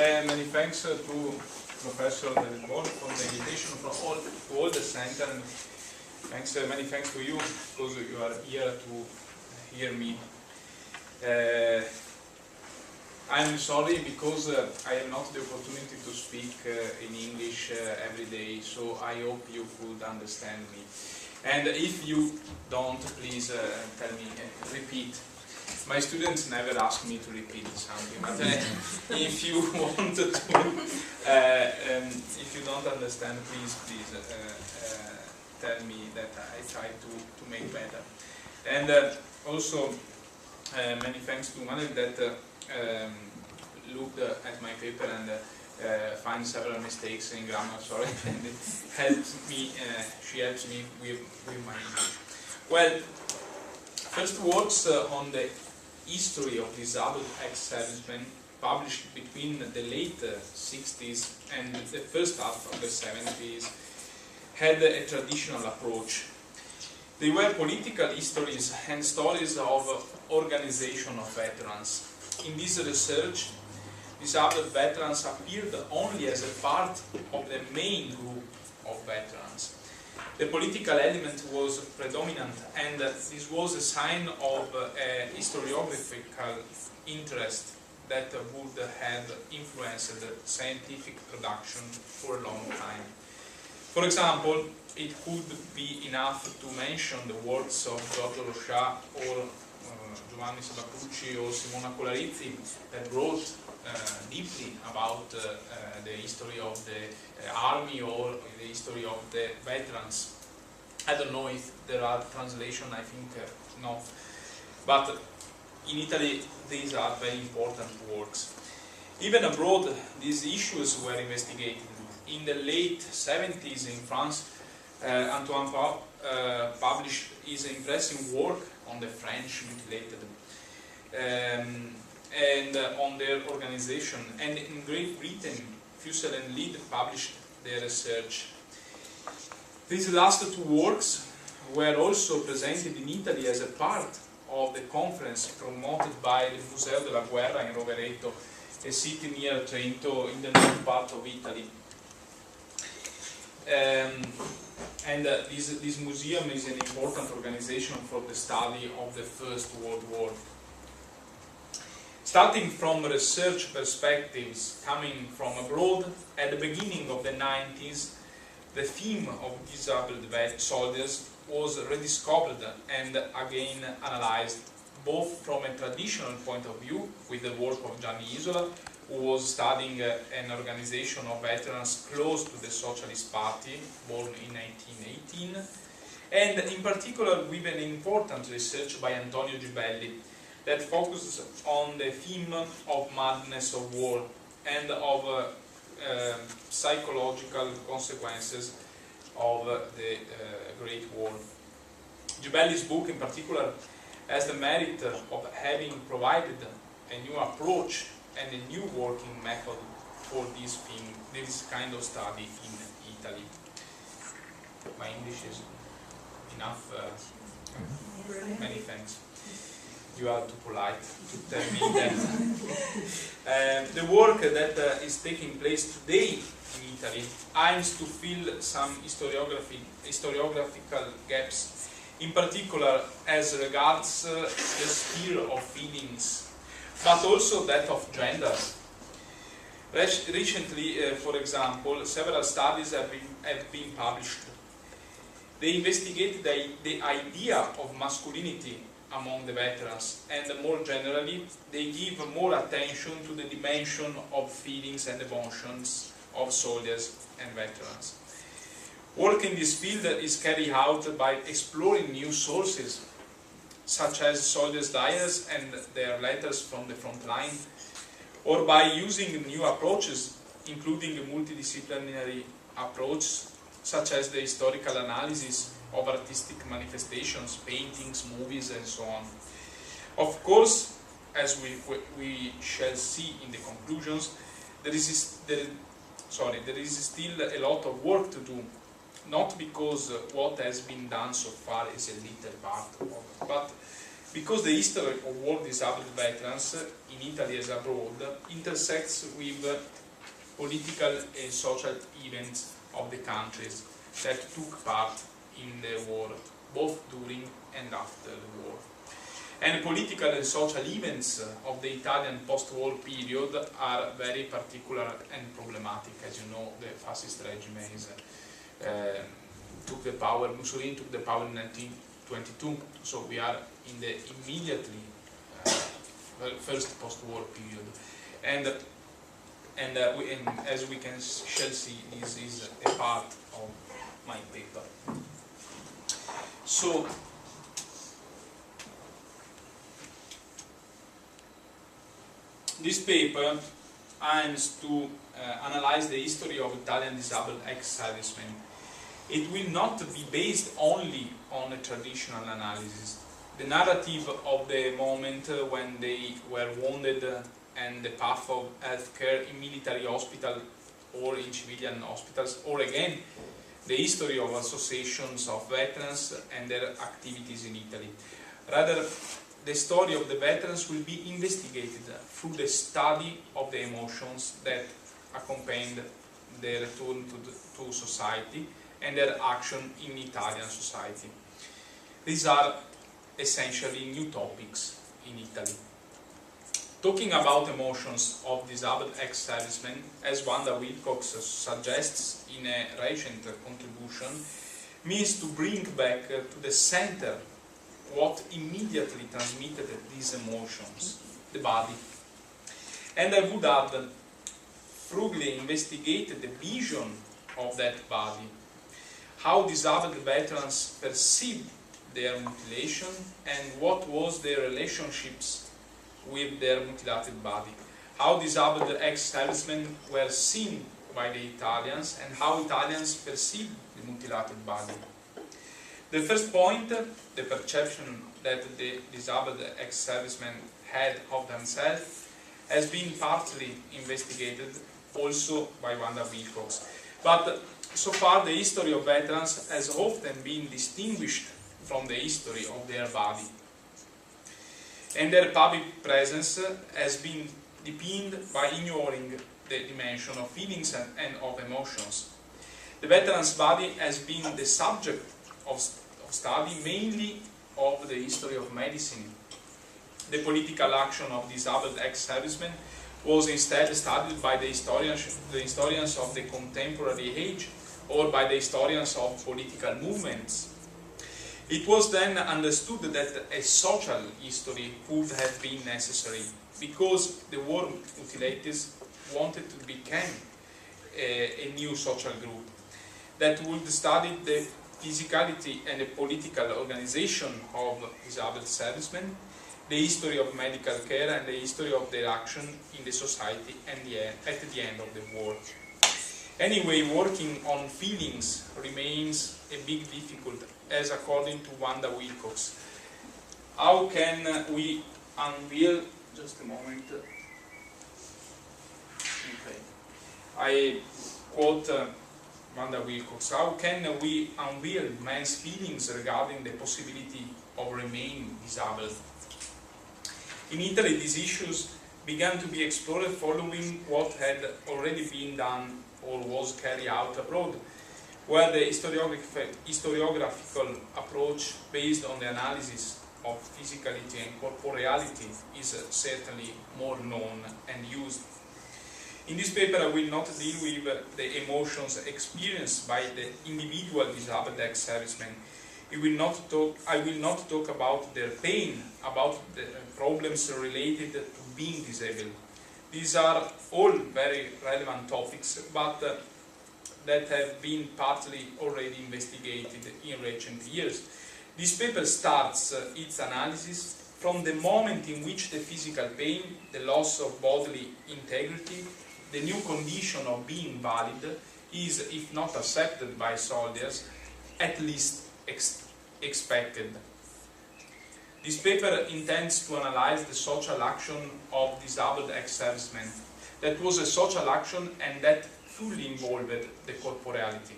Many thanks to Professor Del Bol for the invitation from all the center, and many thanks to you because you are here to hear me. I'm sorry because I have not the opportunity to speak in English every day, so I hope you could understand me. And if you don't, please tell me, repeat. My students never ask me to repeat something, but if you want to, if you don't understand, please tell me that I try to make better. And also, many thanks to Manuel that looked at my paper and find several mistakes in grammar. Sorry, and it helps me. She helps me with my English. Well, first works on the history of disabled ex-servicemen, published between the late 60s and the first half of the 70s, had a traditional approach. They were political histories and stories of organization of veterans. In this research, disabled veterans appeared only as a part of the main group of veterans. The political element was predominant, and this was a sign of a historiographical interest that would have influenced scientific production for a long time. For example, it could be enough to mention the works of Giorgio Rochat or Giovanni Sabacucci or Simona Colarizzi that wrote deeply about the history of the army or the history of the veterans. I don't know if there are translations, I think not. But in Italy, these are very important works. Even abroad, these issues were investigated. In the late 70s in France, Antoine Pau published his impressive work on the French mutilated and on their organization. And in Great Britain, Fussell and Lead published their research. These last two works were also presented in Italy as a part of the conference promoted by the Museo della Guerra in Rovereto, a city near Trento in the north part of Italy. This museum is an important organization for the study of the First World War. Starting from research perspectives coming from abroad, at the beginning of the 90s, the theme of disabled soldiers was rediscovered and again analyzed, both from a traditional point of view, with the work of Gianni Isola, who was studying an organization of veterans close to the Socialist Party, born in 1918, and in particular with an important research by Antonio Gibelli that focused on the theme of madness of war and of psychological consequences of the Great War. Gibelli's book in particular has the merit of having provided a new approach and a new working method for this theme, this kind of study in Italy. My English is enough. Many thanks. You are too polite to tell me that. The work that is taking place today in Italy aims to fill some historiographical gaps, in particular as regards the sphere of feelings, but also that of gender. Recently, for example, several studies have been published. They investigate the idea of masculinity among the veterans, and more generally, they give more attention to the dimension of feelings and emotions of soldiers and veterans. Work in this field is carried out by exploring new sources, such as soldiers' diaries and their letters from the front line, or by using new approaches, including a multidisciplinary approach, such as the historical analysis of artistic manifestations, paintings, movies, and so on. Of course, as we shall see in the conclusions, there is still a lot of work to do, not because what has been done so far is a little part of it, but because the history of war disabled veterans in Italy as abroad intersects with political and social events of the countries that took part in the war, both during and after the war. And political and social events of the Italian post-war period are very particular and problematic. As you know, the Fascist Regiment took the power, Mussolini took the power in 1922, so we are in the immediately first post-war period. And as we shall see, this is a part of my paper. So, this paper aims to analyze the history of Italian disabled ex-servicemen. It will not be based only on a traditional analysis. The narrative of the moment when they were wounded and the path of healthcare in military hospital or in civilian hospitals, or again, the history of associations of veterans and their activities in Italy. Rather, the story of the veterans will be investigated through the study of the emotions that accompanied their return to society and their action in Italian society. These are essentially new topics in Italy. Talking about emotions of disabled ex-servicemen, as Wanda Wilcox suggests in a recent contribution, means to bring back to the center what immediately transmitted these emotions, the body. And I would add, thoroughly investigate the vision of that body, how disabled veterans perceived their mutilation and what was their relationships with their mutilated body, how disabled ex-servicemen were seen by the Italians and how Italians perceived the mutilated body. The first point, the perception that the disabled ex-servicemen had of themselves, has been partly investigated also by Wanda Wilcox. But so far the history of veterans has often been distinguished from the history of their body. And their public presence has been deepened by ignoring the dimension of feelings and of emotions. The veteran's body has been the subject of study mainly of the history of medicine. The political action of disabled ex-servicemen was instead studied by the historians of the contemporary age or by the historians of political movements. It was then understood that a social history would have been necessary because the war mutilators wanted to become a new social group that would study the physicality and the political organization of disabled servicemen, the history of medical care and the history of their action in the society at the end of the war. Anyway, working on feelings remains a big difficulty, as according to Wanda Wilcox. How can we unveil, just a moment, okay. I quote Wanda Wilcox, how can we unveil men's feelings regarding the possibility of remaining disabled? In Italy, these issues began to be explored following what had already been done or was carried out abroad, where the historiographical approach based on the analysis of physicality and corporeality is certainly more known and used. In this paper I will not deal with the emotions experienced by the individual disabled ex-servicemen. I will not talk about their pain, about the problems related to being disabled. These are all very relevant topics, but that have been partly already investigated in recent years. This paper starts its analysis from the moment in which the physical pain, the loss of bodily integrity, the new condition of being valid is, if not accepted by soldiers, at least expected. This paper intends to analyze the social action of disabled ex-servicemen. That was a social action and that fully involved the corporeality.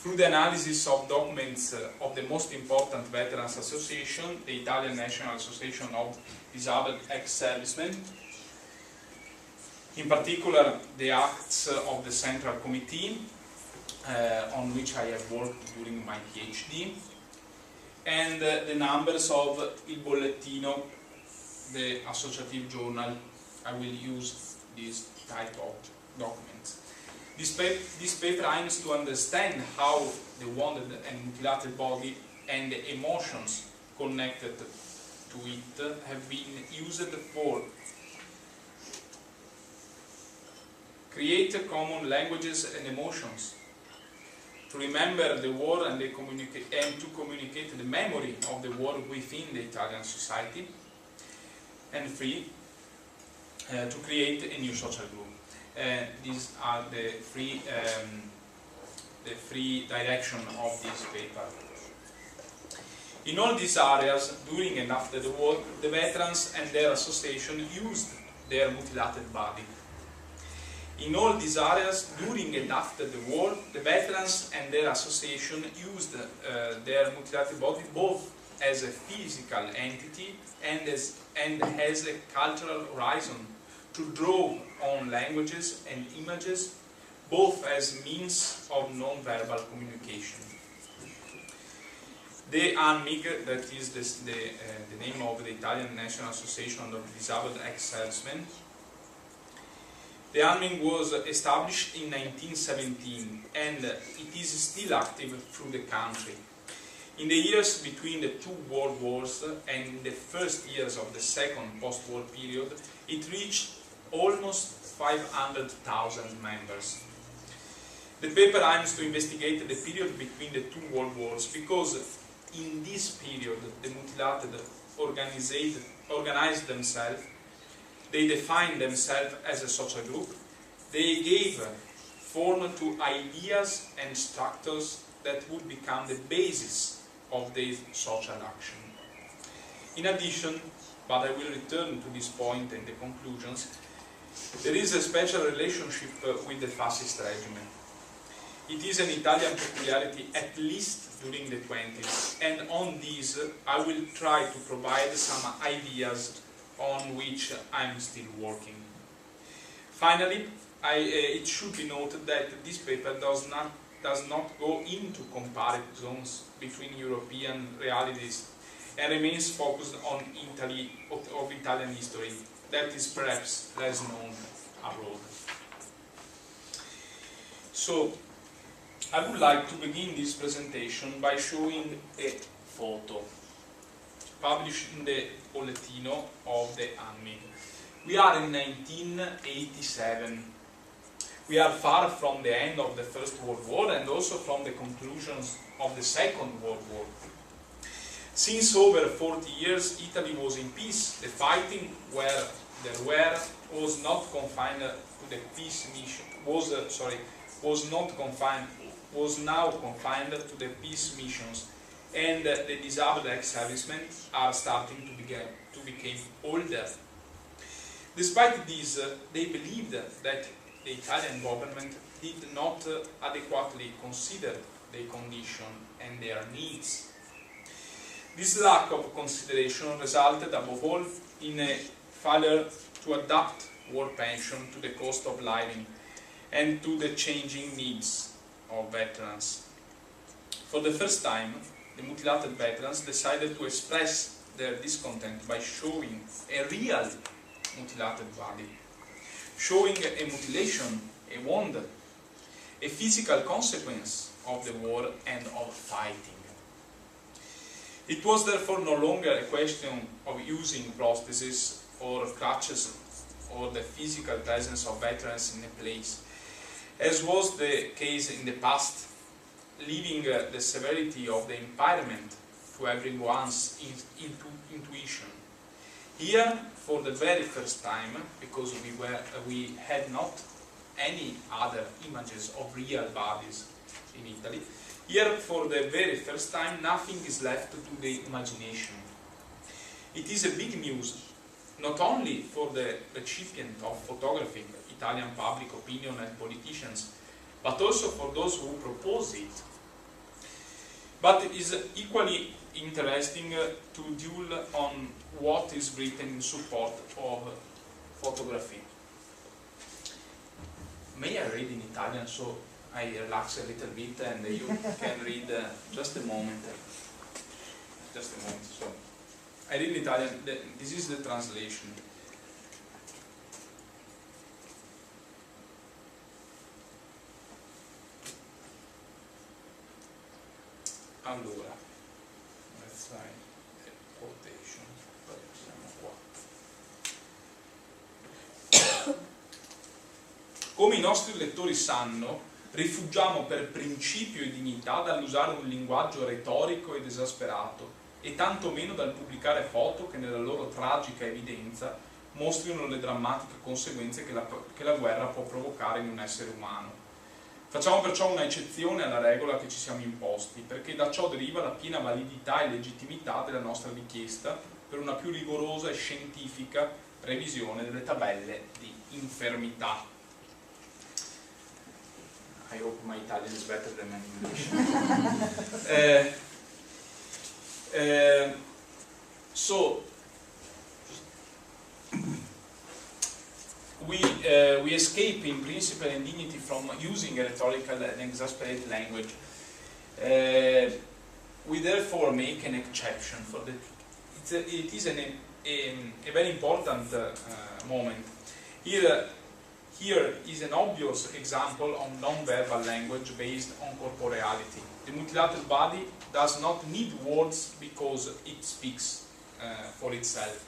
through the analysis of documents of the most important veterans association, the Italian National Association of Disabled Ex-Servicemen, in particular the acts of the Central Committee, on which I have worked during my PhD, and the numbers of Il Bollettino, the associative journal. I will use this type of documents. This paper aims to understand how the wounded and mutilated body and the emotions connected to it have been used for create common languages and emotions, to remember the war and, to communicate the memory of the war within the Italian society, and three, to create a new social group. These are the three directions of this paper. In all these areas, during and after the war, the veterans and their association used their mutilated body. In all these areas, during and after the war, the veterans and their association used their mutilated body both as a physical entity and as a cultural horizon to draw on languages and images, both as means of non-verbal communication. The ANMIG, that is the name of the Italian National Association of Disabled Ex-Servicemen, the ANMIG was established in 1917 and it is still active through the country. In the years between the two world wars and in the first years of the second post-war period, it reached almost 500,000 members. The paper aims to investigate the period between the two world wars because in this period the mutilated organized themselves, they defined themselves as a social group, they gave form to ideas and structures that would become the basis of their social action. In addition, but I will return to this point in the conclusions, there is a special relationship with the Fascist Regiment. It is an Italian peculiarity, at least during the 20s, and on these I will try to provide some ideas on which I'm still working. Finally, it should be noted that this paper does not go into comparisons between European realities and remains focused on Italian history that is perhaps less known abroad. So, I would like to begin this presentation by showing a photo published in the Bollettino of the ANMIG. We are in 1987. We are far from the end of the First World War and also from the conclusions of the Second World War. Since over 40 years, Italy was in peace. The fighting where there were was not confined to the peace mission. Was now confined to the peace missions, and the disabled ex-servicemen are starting to become older. Despite this, they believed that the Italian government did not adequately consider their condition and their needs. This lack of consideration resulted above all in a failure to adapt war pension to the cost of living and to the changing needs of veterans. For the first time, the mutilated veterans decided to express their discontent by showing a real mutilated body, showing a mutilation, a wound, a physical consequence of the war and of fighting. It was therefore no longer a question of using prostheses or crutches or the physical presence of veterans in a place, as was the case in the past, leaving the severity of the impairment to everyone's intuition. Here, for the very first time, because we had not any other images of real bodies in Italy, here for the very first time nothing is left to the imagination. It is a big news, not only for the recipient of photography, Italian public opinion and politicians, but also for those who propose it, But it is equally interesting to dwell on what is written in support of photography. May I read in Italian so I relax a little bit and you can read just a moment. Just a moment. So I read in Italian. This is the translation. Allora, let's try the quotation. Siamo qua. Come i nostri lettori sanno, rifugiamo per principio e dignità dall'usare un linguaggio retorico ed esasperato, e tantomeno dal pubblicare foto che nella loro tragica evidenza mostrino le drammatiche conseguenze che la guerra può provocare in un essere umano. Facciamo perciò una eccezione alla regola che ci siamo imposti, perché da ciò deriva la piena validità e legittimità della nostra richiesta per una più rigorosa e scientifica revisione delle tabelle di infermità. I hope my Italian is better than my English. We escape in principle and dignity from using a rhetorical and exasperated language. We therefore make an exception for the. It is a very important moment. Here is an obvious example of non-verbal language based on corporeality. The mutilated body does not need words because it speaks for itself.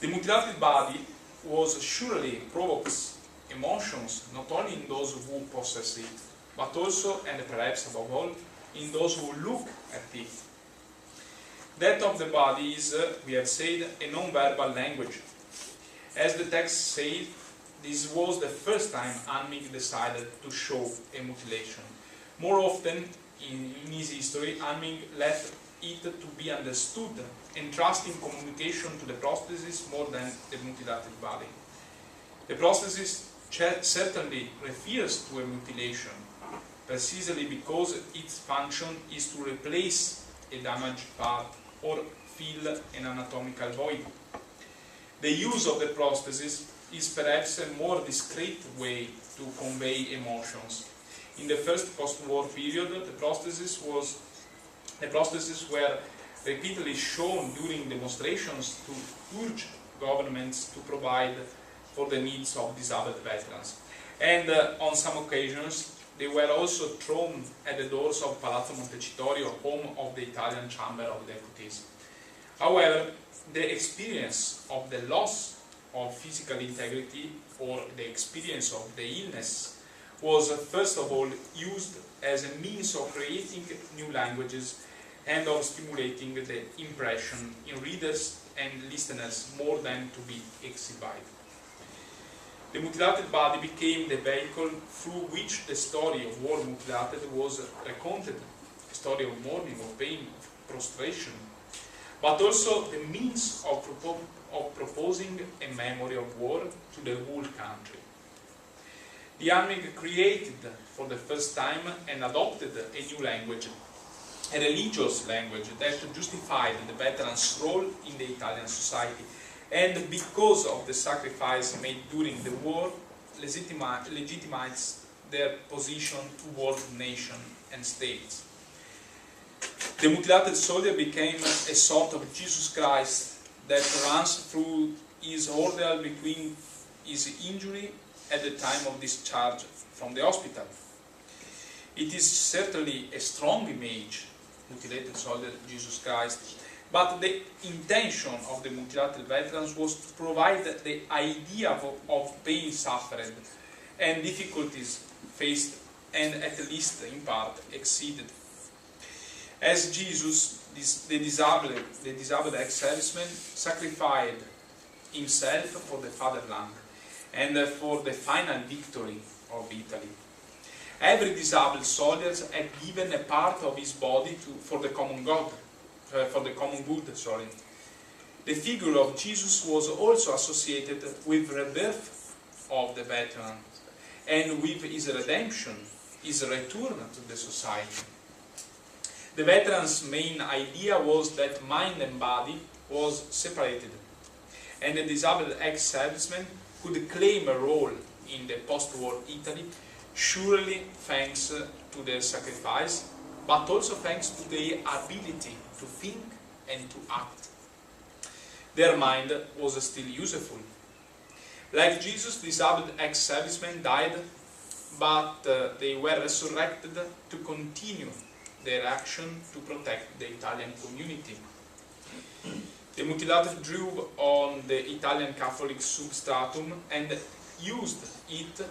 The mutilated body surely provokes emotions not only in those who possess it, but also, and perhaps above all, in those who look at it. That of the body is, we have said, a non-verbal language. As the text says, this was the first time Anming decided to show a mutilation. More often in his history, Anming left it to be understood, entrusting communication to the prosthesis more than the mutilated body. The prosthesis certainly refers to a mutilation, precisely because its function is to replace a damaged part or fill an anatomical void. The use of the prosthesis is perhaps a more discreet way to convey emotions. In the first post-war period, the prostheses were repeatedly shown during demonstrations to urge governments to provide for the needs of disabled veterans. And on some occasions, they were also thrown at the doors of Palazzo Montecitorio, home of the Italian Chamber of Deputies. However, the experience of the loss of physical integrity or the experience of the illness was first of all used as a means of creating new languages and of stimulating the impression in readers and listeners more than to be exhibited. The mutilated body became the vehicle through which the story of war mutilated was recounted, a story of mourning, of pain, of prostration, but also the means of proposing a memory of war to the whole country. The army created for the first time and adopted a new language, a religious language that justified the veterans' role in the Italian society, and because of the sacrifice made during the war, legitimized their position toward nation and states. The mutilated soldier became a sort of Jesus Christ that runs through his ordeal between his injury at the time of discharge from the hospital. It is certainly a strong image, mutilated soldier, Jesus Christ, but the intention of the mutilated veterans was to provide the idea of pain suffered and difficulties faced and at least in part exceeded. As Jesus, the disabled ex-serviceman, sacrificed himself for the fatherland and for the final victory of Italy. Every disabled soldier had given a part of his body for the common good. The figure of Jesus was also associated with the rebirth of the veteran and with his redemption, his return to the society. The veterans' main idea was that mind and body was separated, and the disabled ex-servicemen could claim a role in the post-war Italy, surely thanks to their sacrifice, but also thanks to their ability to think and to act. Their mind was still useful. Like Jesus, disabled ex-servicemen died, but they were resurrected to continue their action to protect the Italian community. The mutilated drew on the Italian Catholic substratum and used it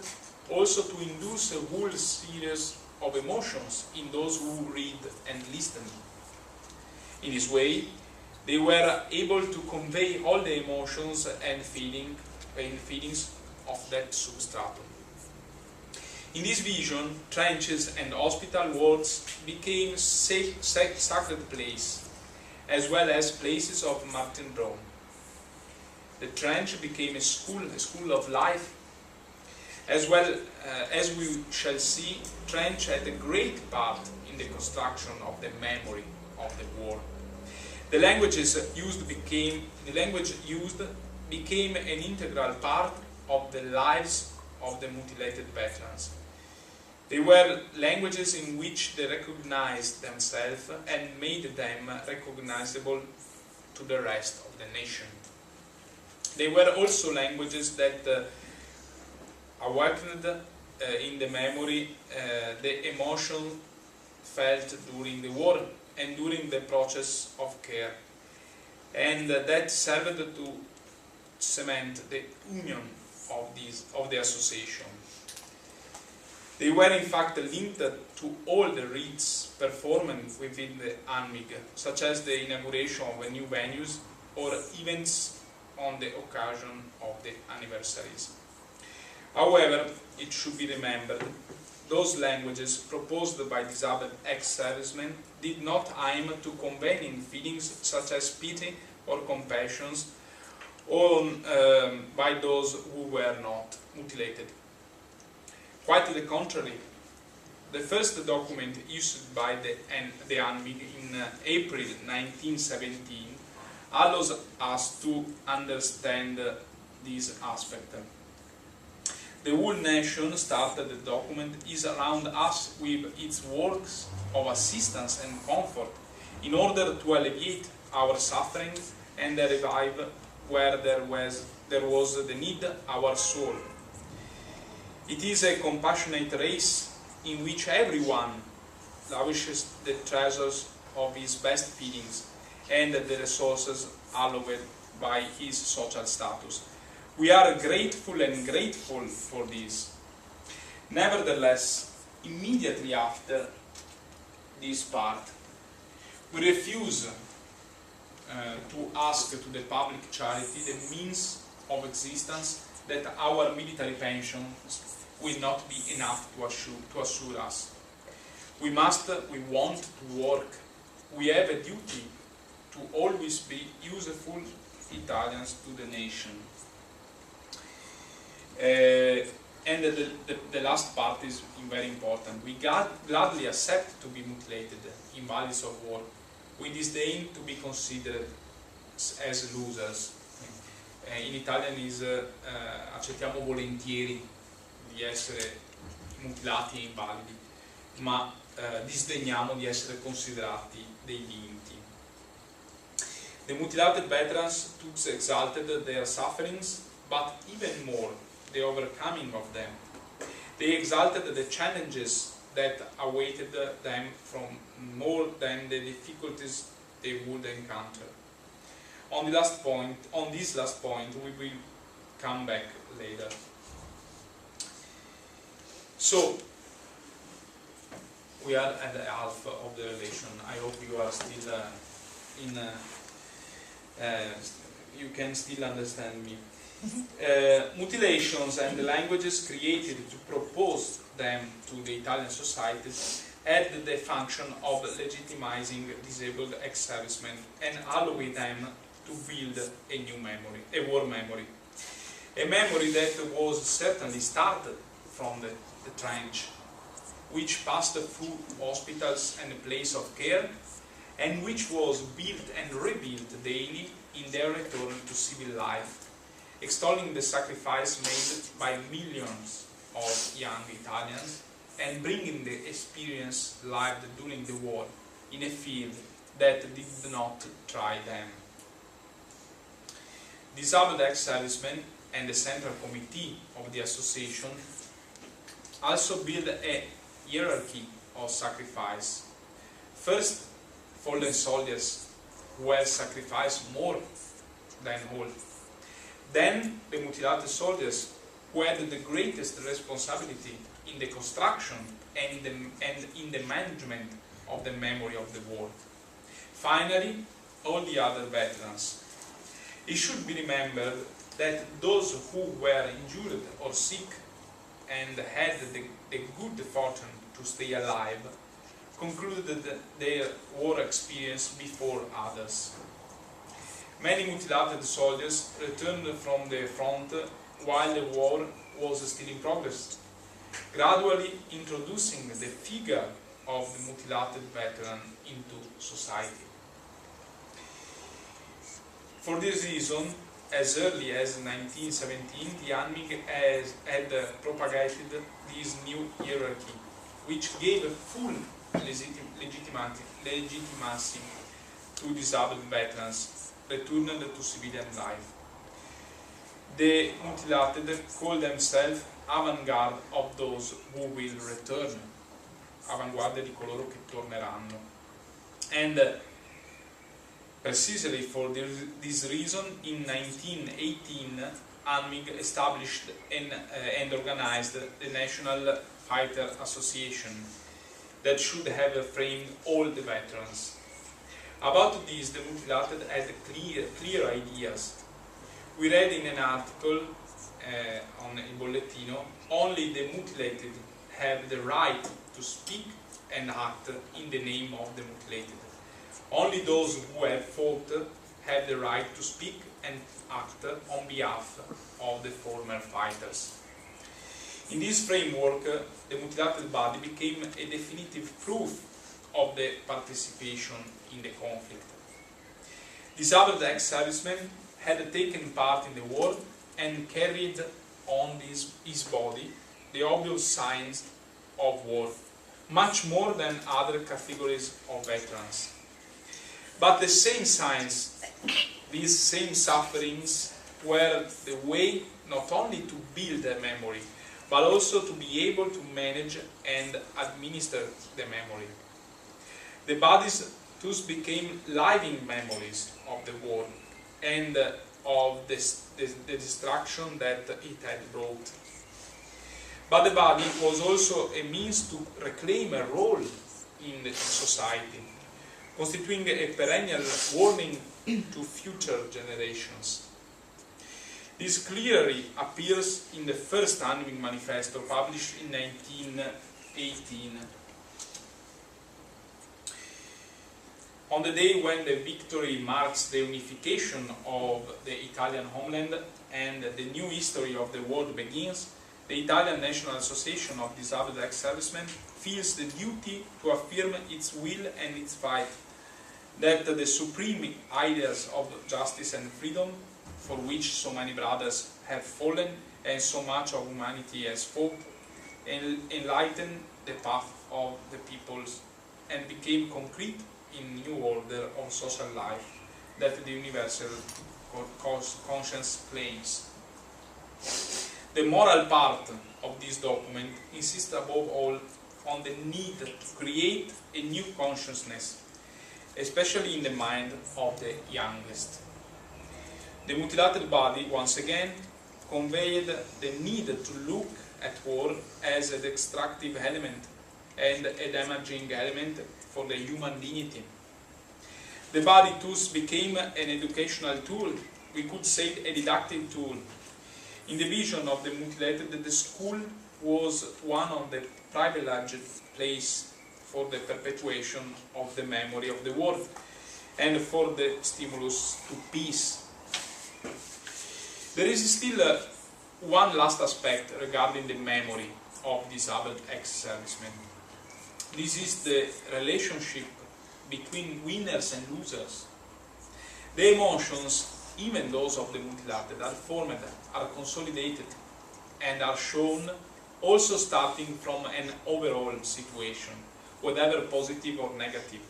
also to induce a whole series of emotions in those who read and listen. In this way, they were able to convey all the emotions and feelings of that substratum. In this vision, trenches and hospital wards became sacred places, as well as places of martyrdom. The trench became a school of life. As well as we shall see, trench had a great part in the construction of the memory of the war. The language used became an integral part of the lives of the mutilated veterans. They were languages in which they recognized themselves and made them recognizable to the rest of the nation. They were also languages that awakened in the memory the emotion felt during the war and during the process of care, and that served to cement the union of the association. They were in fact linked to all the rites performed within the ANMIG, such as the inauguration of new venues or events on the occasion of the anniversaries. However, it should be remembered, those languages proposed by disabled ex-servicemen did not aim to conveying feelings such as pity or compassion by those who were not mutilated. Quite the contrary, the first document issued by the ANMIG in April 1917 allows us to understand this aspect. The whole nation started the document is around us with its works of assistance and comfort in order to alleviate our suffering and revive where there was the need our soul. It is a compassionate race in which everyone lavishes the treasures of his best feelings and the resources allowed by his social status. We are grateful and grateful for this. Nevertheless, immediately after this part, we refuse to ask to the public charity the means of existence that our military pensions will not be enough to assure us. We want to work. We have a duty to always be useful Italians to the nation. And the last part is very important. We gladly accept to be mutilated, invalids of war. We disdain to be considered as losers. In Italian is accettiamo volentieri di essere mutilati e invalidi, ma disdegniamo di essere considerati dei vinti. The mutilated veterans took exalted their sufferings, but even more the overcoming of them. They exalted the challenges that awaited them from more than the difficulties they would encounter. On this last point, we will come back later. So, we are at the half of the relation. I hope you are still you can still understand me. Mutilations and the languages created to propose them to the Italian society had the function of legitimizing disabled ex-servicemen and allowing them to build a new memory, a war memory. A memory that was certainly started from the trench, which passed through hospitals and places of care, and which was built and rebuilt daily in their return to civil life, extolling the sacrifice made by millions of young Italians and bringing the experience lived during the war in a field that did not try them. Disabled ex-servicemen and the Central Committee of the Association also build a hierarchy of sacrifice. First, fallen soldiers who have sacrificed more than all. Then, the mutilated soldiers who had the greatest responsibility in the construction and in the management of the memory of the war. Finally, all the other veterans. It should be remembered that those who were injured or sick and had the good fortune to stay alive concluded their war experience before others. Many mutilated soldiers returned from the front while the war was still in progress, gradually introducing the figure of the mutilated veteran into society. For this reason, as early as 1917, the ANMIG had propagated this new hierarchy, which gave full legitimacy to disabled veterans returned to civilian life. The mutilated call themselves avant-garde of those who will return, avanguardia di coloro che torneranno. And precisely for this reason, in 1918, ANMIG established and organized the National Fighter Association that should have framed all the veterans. About this, the mutilated had clear ideas. We read in an article on Il Bollettino, only the mutilated have the right to speak and act in the name of the mutilated. Only those who have fought have the right to speak and act on behalf of the former fighters. In this framework, the mutilated body became a definitive proof of the participation in the conflict. Disabled ex-servicemen had taken part in the war and carried on his body the obvious signs of war, much more than other categories of veterans. But the same signs, these same sufferings, were the way not only to build a memory, but also to be able to manage and administer the memory. The bodies thus became living memories of the war and of the destruction that it had brought. But the body was also a means to reclaim a role in the society, constituting a perennial warning to future generations. This clearly appears in the first ANMIG manifesto published in 1918. On the day when the victory marks the unification of the Italian homeland and the new history of the world begins, the Italian National Association of Disabled Ex-Servicemen feels the duty to affirm its will and its fight, that the supreme ideas of justice and freedom, for which so many brothers have fallen and so much of humanity has fought, enlightened the path of the peoples and became concrete in new order of social life that the universal conscience claims. The moral part of this document insists above all on the need to create a new consciousness, especially in the mind of the youngest. The mutilated body, once again, conveyed the need to look at war as an extractive element and a damaging element for the human dignity. The body thus became an educational tool, we could say a didactic tool. In the vision of the mutilated, the school was one of the privileged places for the perpetuation of the memory of the war and for the stimulus to peace. There is still one last aspect regarding the memory of disabled ex-servicemen. This is the relationship between winners and losers. The emotions, even those of the mutilated, are formed, are consolidated, and are shown also starting from an overall situation, whether positive or negative.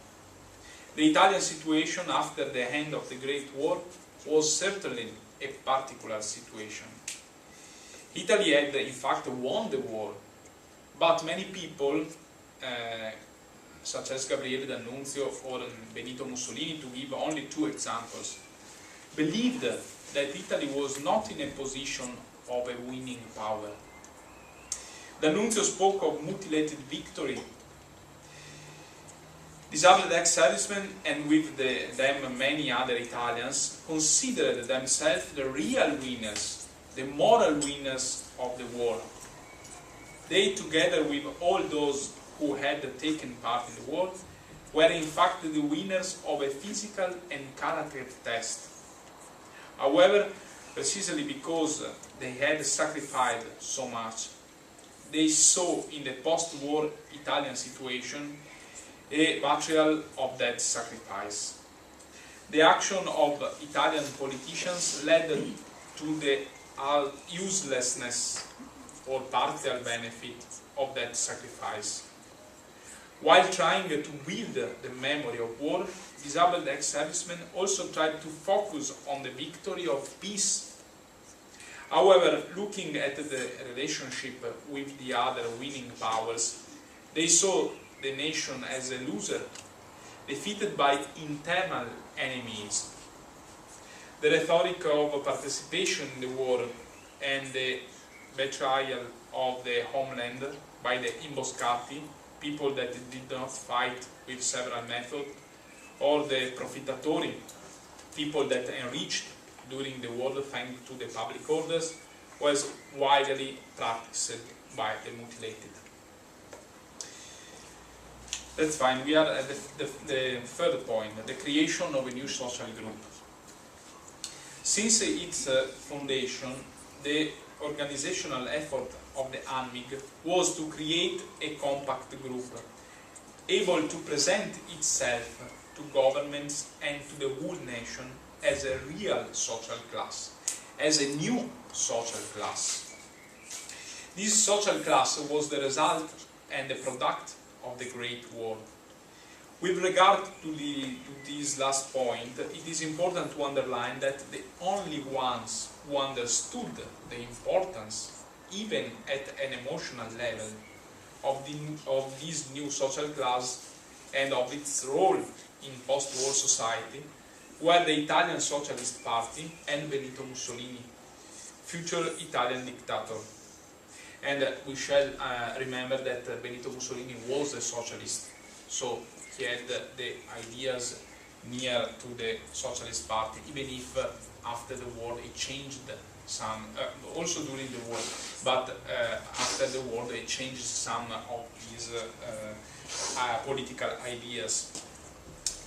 The Italian situation after the end of the Great War was certainly a particular situation. Italy had in fact won the war, but many people, such as Gabriele D'Annunzio or Benito Mussolini, to give only two examples, believed that Italy was not in a position of a winning power. D'Annunzio spoke of mutilated victory. Disabled ex-servicemen, and with them many other Italians, considered themselves the real winners, the moral winners of the war. They, together with all those who had taken part in the war, were in fact the winners of a physical and character test. However, precisely because they had sacrificed so much, they saw in the post-war Italian situation a betrayal of that sacrifice. The action of Italian politicians led to the uselessness or partial benefit of that sacrifice. While trying to build the memory of war, disabled ex-servicemen also tried to focus on the victory of peace. However, looking at the relationship with the other winning powers, they saw the nation as a loser, defeated by internal enemies. The rhetoric of participation in the war and the betrayal of the homeland by the imboscati, people that did not fight with several methods, or the profittatori, people that enriched during the war thanks to the public orders, was widely practiced by the mutilated. That's fine. We are at the third point, the creation of a new social group. Since its foundation, the organizational effort of the ANMIG was to create a compact group, able to present itself to governments and to the whole nation as a real social class, as a new social class. This social class was the result and the product of the Great War. With regard to this last point, it is important to underline that the only ones who understood the importance, even at an emotional level, of this new social class and of its role in post-war society were the Italian Socialist Party and Benito Mussolini, future Italian dictator. And we shall remember that Benito Mussolini was a socialist, so he had the ideas near to the Socialist Party, even if after the war he changed some, also during the war, but after the war they changed some of his political ideas.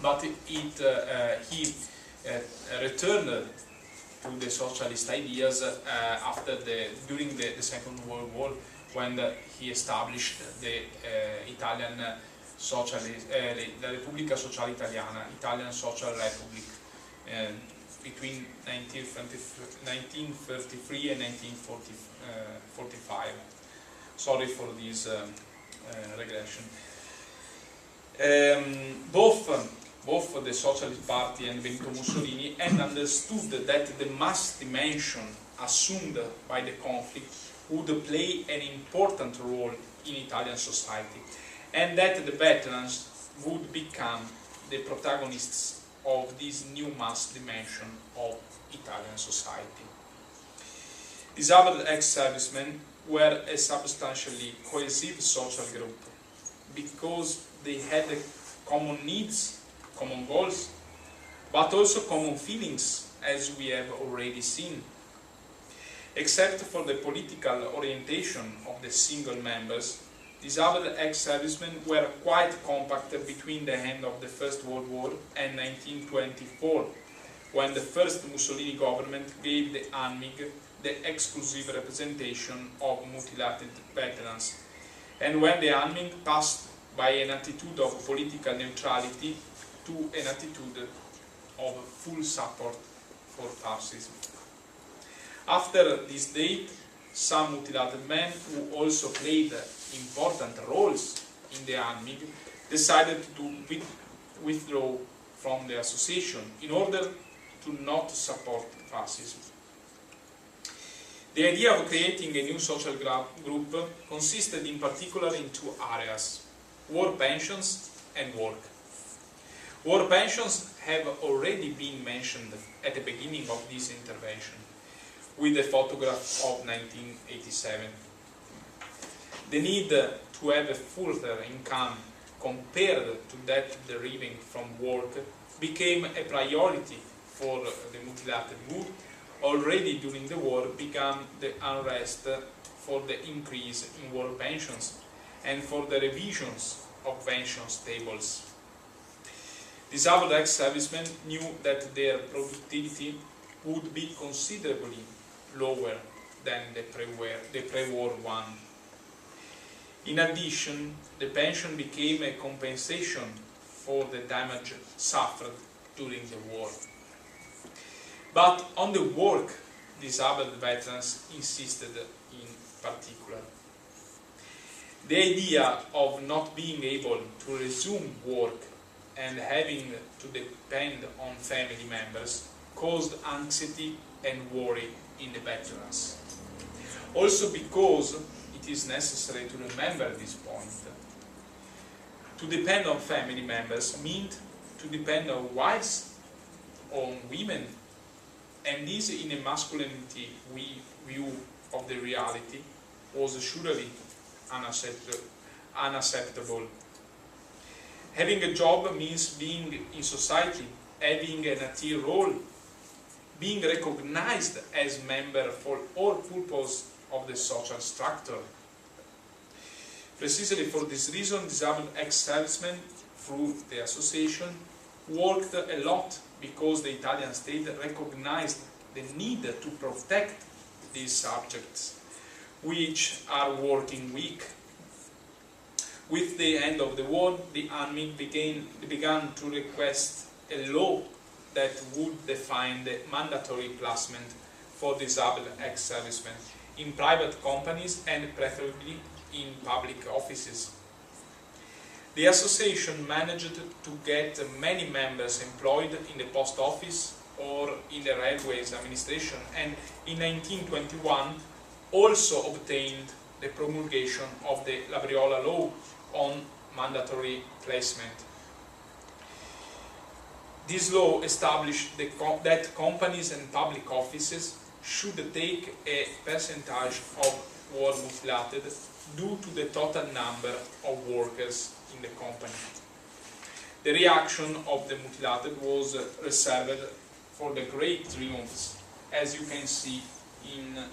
But he returned to the socialist ideas during the Second World War, when he established the Italian Socialist, la Repubblica Sociale Italiana, Italian Social Republic, between 1933 and 1945. Sorry for this regression. Both the Socialist Party and Benito Mussolini had understood that the mass dimension assumed by the conflict would play an important role in Italian society, and that the veterans would become the protagonists of this new mass dimension of Italian society. Disabled ex-servicemen were a substantially cohesive social group because they had common needs, common goals, but also common feelings, as we have already seen. Except for the political orientation of the single members, disabled ex-servicemen were quite compact between the end of the First World War and 1924, when the first Mussolini government gave the ANMIG the exclusive representation of mutilated veterans, and when the ANMIG passed by an attitude of political neutrality to an attitude of full support for fascism. After this date, some mutilated men who also played important roles in the army decided to withdraw from the association in order to not support fascism. The idea of creating a new social group consisted in particular in two areas: war pensions and work. War pensions have already been mentioned at the beginning of this intervention, with the photograph of 1987. The need to have a further income compared to that deriving from work became a priority for the mutilated who, already during the war, began the unrest for the increase in war pensions and for the revisions of pensions tables. Disabled ex-servicemen knew that their productivity would be considerably lower than the pre-war one. In addition, the pension became a compensation for the damage suffered during the war. But on the work, disabled veterans insisted in particular. The idea of not being able to resume work and having to depend on family members caused anxiety and worry in the veterans. Also because it is necessary to remember this point. To depend on family members meant to depend on wives, on women, and this in a masculinity view of the reality was surely unacceptable. Having a job means being in society, having an active role, being recognized as member for all purposes of the social structure. Precisely for this reason, disabled ex-servicemen, through the association, worked a lot because the Italian state recognized the need to protect these subjects, which are working weak. With the end of the war, the army began to request a law that would define the mandatory placement for disabled ex-servicemen in private companies and preferably in public offices. The association managed to get many members employed in the post office or in the railways administration, and in 1921 also obtained the promulgation of the Labriola law on mandatory placement. This law established that companies and public offices should take a percentage of war mutilated due to the total number of workers in the company. The reaction of the mutilated was reserved for the great triumphs, as you can see in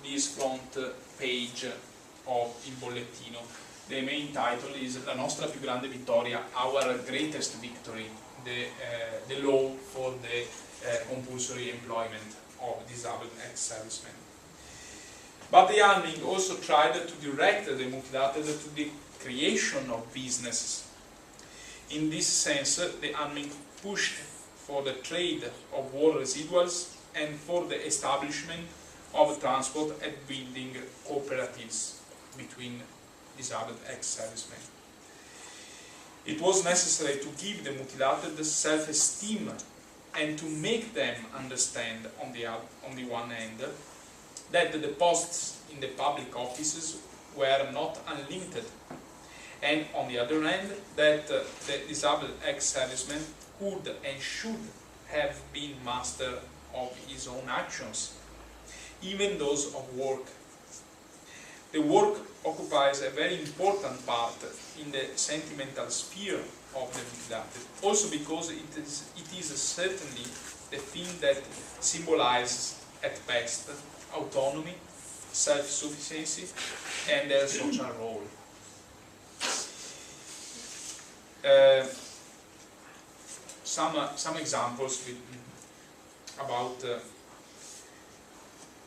this front page of Il Bollettino. The main title is La nostra più grande vittoria, our greatest victory, the law for the compulsory employment of disabled ex-servicemen. But the army also tried to direct the mutilated to the creation of businesses. In this sense, the army pushed for the trade of war residuals and for the establishment of transport and building cooperatives between disabled ex-servicemen. It was necessary to give the mutilated self-esteem and to make them understand, on the one hand, that the posts in the public offices were not unlimited, and on the other hand, that the disabled ex-serviceman could and should have been master of his own actions, even those of work. The work occupies a very important part in the sentimental sphere of the mutilated, also because it is certainly the thing that symbolizes at best autonomy, self-sufficiency, and their social role. Some examples about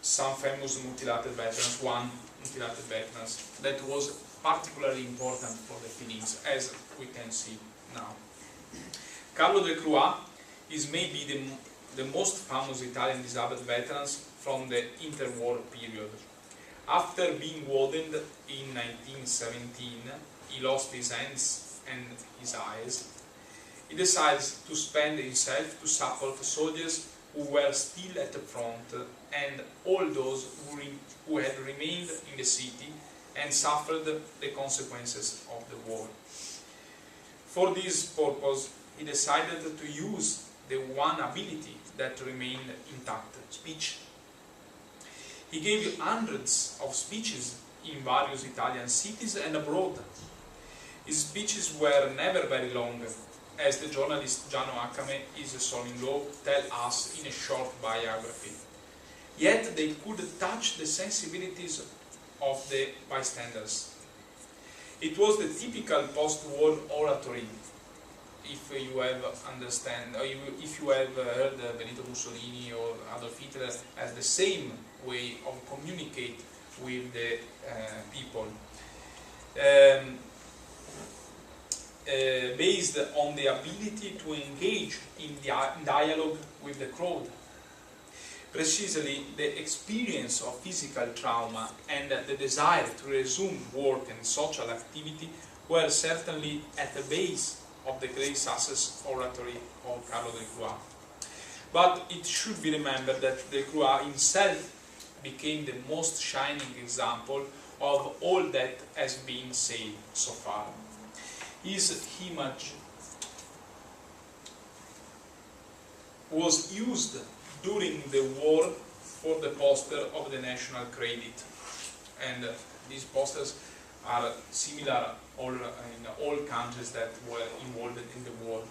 some famous mutilated veterans. One, mutilated veterans that was particularly important for the feelings, as we can see now. Carlo Del Croix is maybe the most famous Italian disabled veterans from the interwar period. After being wounded in 1917, he lost his hands and his eyes. He decides to spend himself to support soldiers who were still at the front and all those who had remained in the city and suffered the consequences of the war. For this purpose, he decided to use the one ability that remained intact, speech. He gave hundreds of speeches in various Italian cities and abroad. His speeches were never very long, as the journalist Giano Akame, his son-in-law, tells us in a short biography. Yet they could touch the sensibilities of the bystanders. It was the typical post-war oratory. If you have if you have heard Benito Mussolini or Adolf Hitler as the same way of communicate with the people, based on the ability to engage in dialogue with the crowd. Precisely, the experience of physical trauma and the desire to resume work and social activity were certainly at the base of the great success oratory of Carlo Del Croix. But it should be remembered that Del Croix himself became the most shining example of all that has been said so far. His image was used during the war for the poster of the national credit, and these posters are similar in all countries that were involved in the war.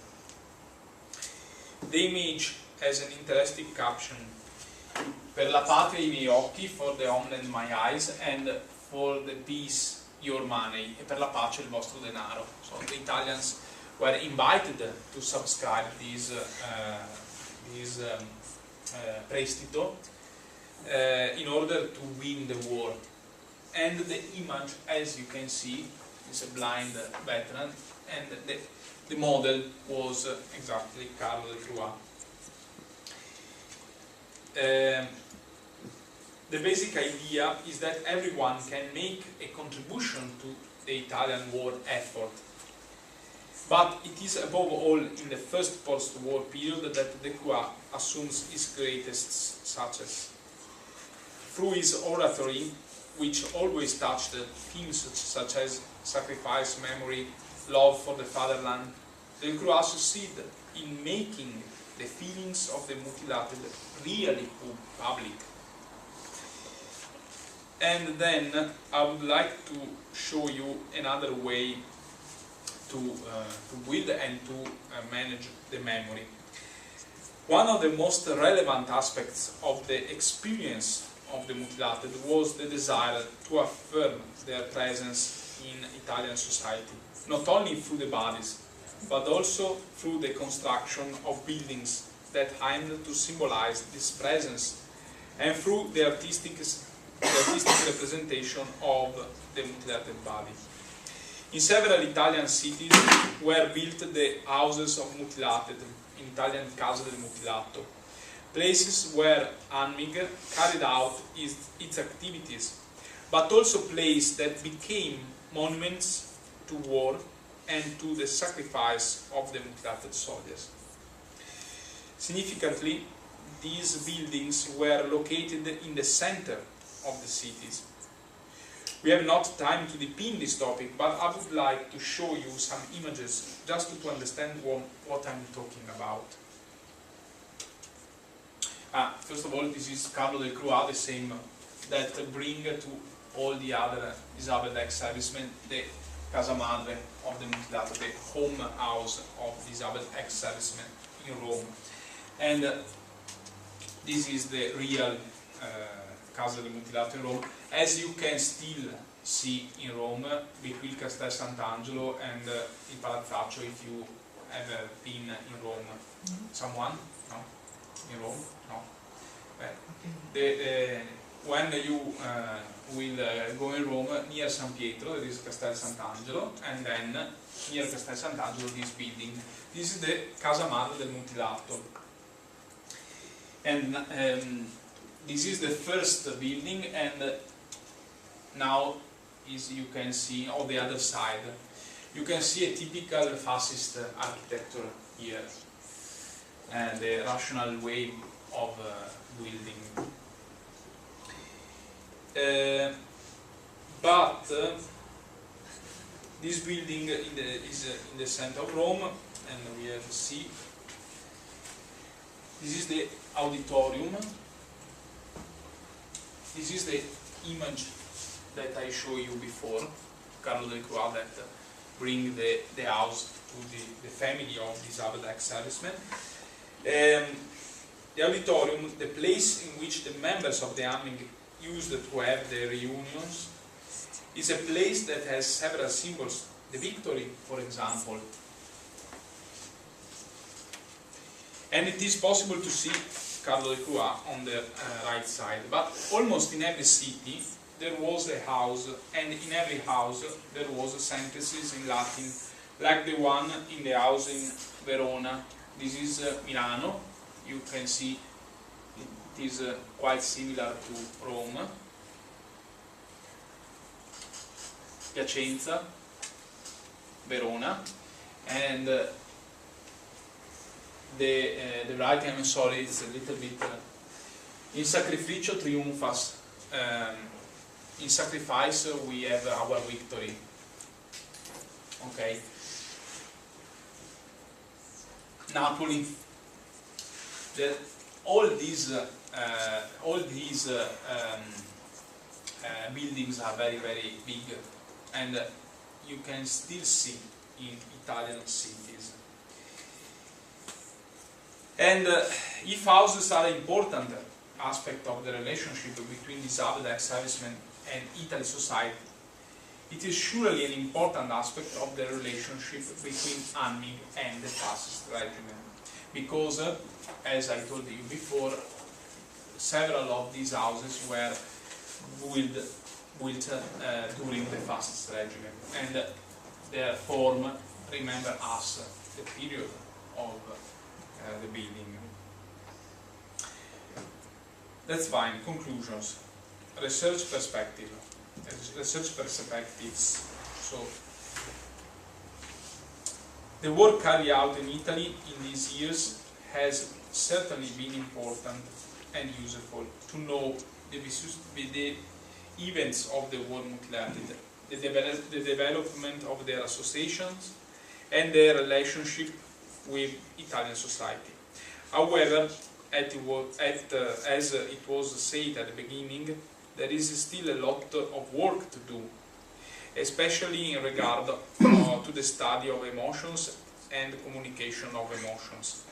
The image has an interesting caption: "Per la patria i miei occhi, for the homeland my eyes, and for the peace your money, e per la pace il vostro denaro." So the Italians were invited to subscribe this prestito in order to win the war. And the image, as you can see, is a blind veteran, and the model was exactly Carlo Del Croix. The basic idea is that everyone can make a contribution to the Italian war effort. But it is above all in the first post-war period that Del Croix assumes his greatest success. Through his oratory, which always touched themes such as sacrifice, memory, love for the fatherland, Del Croix succeeded in making the feelings of the mutilated really public. And then I would like to show you another way to build and to manage the memory. One of the most relevant aspects of the experience of the mutilated was the desire to affirm their presence in Italian society, not only through the bodies, but also through the construction of buildings that aimed to symbolize this presence, and through the artistic representation of the mutilated body. In several Italian cities were built the houses of mutilated, in Italian Casa del Mutilato, places where Anmig carried out its activities, but also places that became monuments to war and to the sacrifice of the mutilated soldiers. Significantly, these buildings were located in the center of the cities. We have not time to deepen this topic, but I would like to show you some images just to understand what I'm talking about. First of all, this is Carlo Del Croix, the same that bring to all the other disabled ex-servicemen the Casa Madre of the Mutilato, the home house of disabled ex-servicemen in Rome. And this is the real Casa del Mutilato in Rome, as you can still see in Rome, between Castel Sant'Angelo and il Palazzaccio, if you have been in Rome. Someone? No? In Rome? No. when you will go in Rome, near San Pietro, there is Castel Sant'Angelo, and then near Castel Sant'Angelo this building. This is the Casa Madre del Mutilato. And this is the first building, and now you can see on the other side, you can see a typical fascist architecture here, and the rational way of building. But this building is in the center of Rome, and we have to see. This is the auditorium. This is the image that I showed you before, Carlo del Croix, that bring the house to the family of these ex-servicemen. The auditorium, the place in which the members of the army used to have their reunions, is a place that has several symbols. The victory, for example. And it is possible to see Carlo del Croix on the right side, but almost in every city there was a house, and in every house there was sentences in Latin, like the one in the house in Verona. This is Milano. You can see it is quite similar to Rome. Piacenza, Verona, and the right hand, sorry, it's a little bit in sacrificio triumphas. In sacrifice we have our victory. Okay. Napoli. All these buildings are very, very big, and you can still see in Italian cities. And if houses are an important aspect of the relationship between these ex-servicemen and Italy society, it is surely an important aspect of the relationship between Anmig and the Fascist Regiment, because, as I told you before, several of these houses were built during the Fascist Regiment, and their form remember us the period of the building. That's fine. Conclusions. Research perspective. Research perspectives. So, the work carried out in Italy in these years has certainly been important and useful to know the events of the war mutilated, the development of their associations, and their relationship with Italian society. However, as it was said at the beginning, there is still a lot of work to do, especially in regard to the study of emotions and communication of emotions.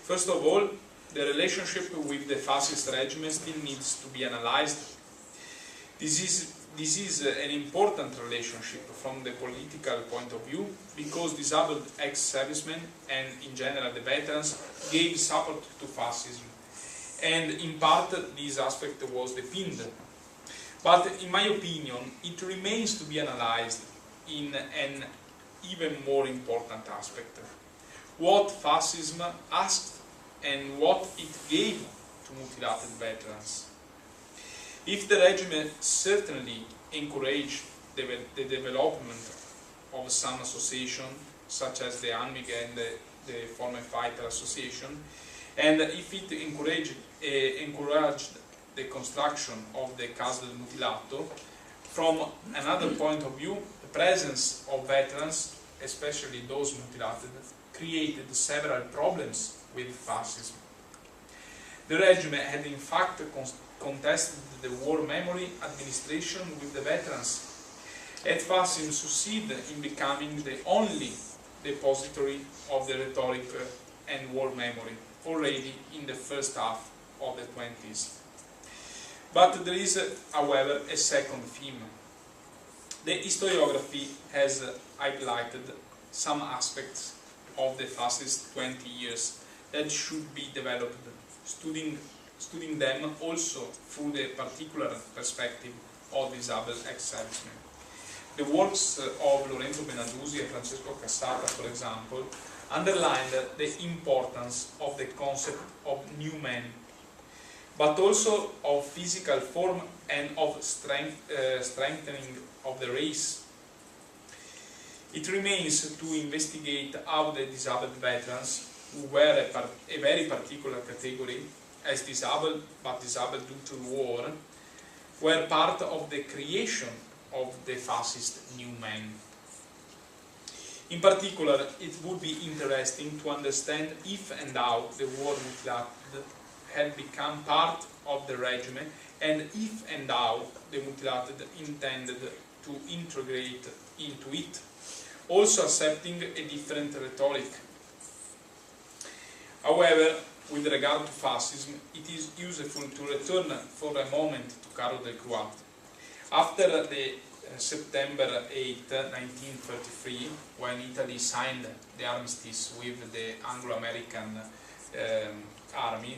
First of all, the relationship with the Fascist regiment still needs to be analyzed. This is an important relationship from the political point of view, because disabled ex-servicemen and in general the veterans gave support to fascism, and in part this aspect was defined. But in my opinion, it remains to be analyzed in an even more important aspect: what fascism asked and what it gave to mutilated veterans. If the regiment certainly encouraged the development of some association, such as the ANMIG and the Former Fighter Association, and if it encouraged the construction of the Casa del Mutilato, from another point of view, the presence of veterans, especially those mutilated, created several problems with fascism. The regiment had in fact contested the war memory administration with the veterans, and fascism succeeded in becoming the only depository of the rhetoric and war memory already in the first half of the 20s. But there is, however, a second theme. The historiography has highlighted some aspects of the fascist 20 years that should be developed, studying them also through the particular perspective of disabled ex-servicemen. The works of Lorenzo Benaduzzi and Francesco Cassata, for example, underlined the importance of the concept of new man, but also of physical form and of strengthening of the race. It remains to investigate how the disabled veterans, who were a very particular category, as disabled but disabled due to war, were part of the creation of the fascist new man. In particular, it would be interesting to understand if and how the war mutilated had become part of the regiment, and if and how the mutilated intended to integrate into it, also accepting a different rhetoric. However, with regard to fascism, it is useful to return for a moment to Carlo del Croat. After the September 8, 1933, when Italy signed the armistice with the Anglo-American army,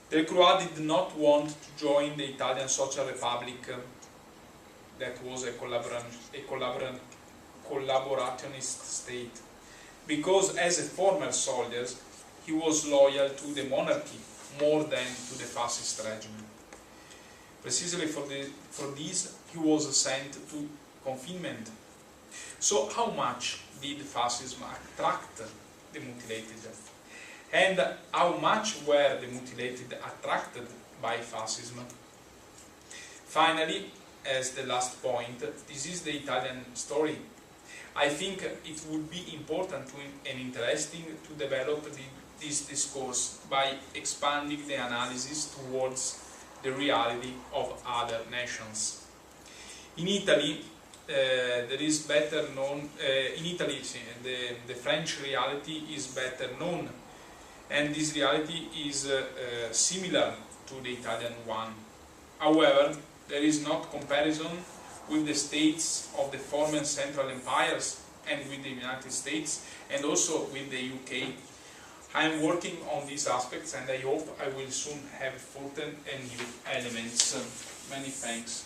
Del Croat did not want to join the Italian Social Republic, that was a collaborationist state, because as a former soldier he was loyal to the monarchy more than to the fascist regiment. Precisely for this he was sent to confinement. So how much did fascism attract the mutilated? And how much were the mutilated attracted by fascism? Finally, as the last point, this is the Italian story. I think it would be important and interesting to develop this discourse by expanding the analysis towards the reality of other nations. In Italy, there is better known. In Italy, the French reality is better known, and this reality is similar to the Italian one. However, there is not comparison with the states of the former Central Empires and with the United States, and also with the UK. I am working on these aspects, and I hope I will soon have further and new elements. Many thanks.